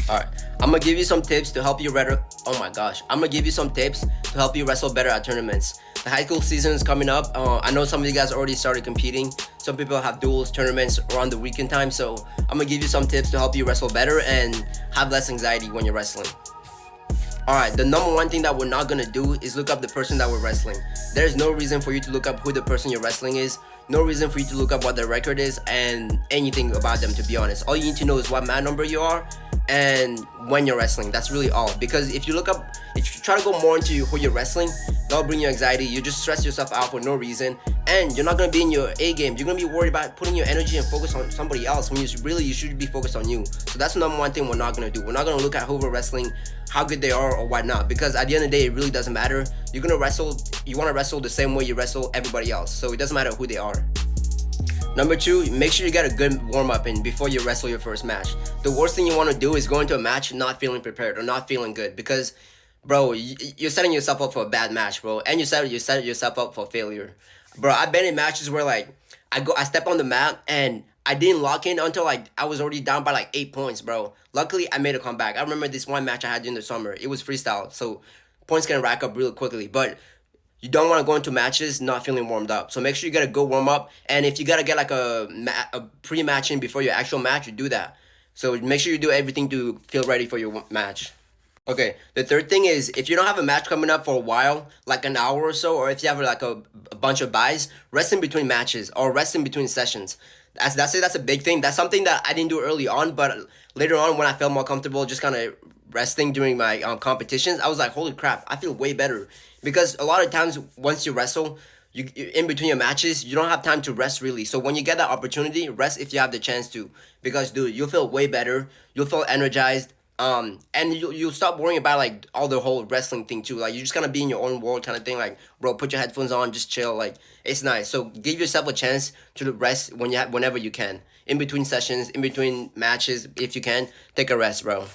All right, I'm gonna give you some tips to help you better. Oh my gosh, I'm gonna give you some tips to help you wrestle better at tournaments. The high school season is coming up. I know some of you guys already started competing. Some people have duels tournaments around the weekend time. So I'm gonna give you some tips to help you wrestle better and have less anxiety when you're wrestling. Alright, the number one thing that we're not gonna do is look up the person that we're wrestling. There's no reason for you to look up who the person you're wrestling is, no reason for you to look up what their record is, and anything about them, to be honest. All you need to know is what mat number you are and when you're wrestling. That's really all. Because if you try to go more into who you're wrestling, that'll bring you anxiety. You just stress yourself out for no reason, and you're not gonna be in your A game. You're gonna be worried about putting your energy and focus on somebody else when you should be focused on you. So that's the number one thing we're not gonna do. We're not gonna look at who we're wrestling, how good they are or whatnot, because at the end of the day, it really doesn't matter. You're gonna wrestle. You want to wrestle the same way you wrestle everybody else. So it doesn't matter who they are. Number two, make sure you get a good warm up in before you wrestle your first match. The worst thing you want to do is go into a match not feeling prepared or not feeling good, because, bro, you're setting yourself up for a bad match, bro, and you set yourself up for failure, bro. I've been in matches where like I step on the mat and I didn't lock in until like I was already down by like 8 points, bro. Luckily, I made a comeback. I remember this one match I had during the summer. It was freestyle, so points can rack up really quickly, but you don't want to go into matches not feeling warmed up. So make sure you get a good warm up. And if you gotta get like a pre-match in before your actual match, you do that. So make sure you do everything to feel ready for your match. Okay, the third thing is if you don't have a match coming up for a while, like an hour or so, or if you have like a bunch of buys, rest in between matches or rest in between sessions. That's a big thing. That's something that I didn't do early on, but later on when I felt more comfortable, just kind of resting during my competitions, I was like, holy crap, I feel way better. Because a lot of times once you wrestle, in between your matches, you don't have time to rest really. So when you get that opportunity, rest if you have the chance to. Because dude, you'll feel way better. You'll feel energized. And you stop worrying about like all the whole wrestling thing too. Like you're just gonna be in your own world kind of thing. Like bro, put your headphones on, just chill. Like it's nice. So give yourself a chance to rest whenever you can. In between sessions, in between matches, if you can, take a rest, bro.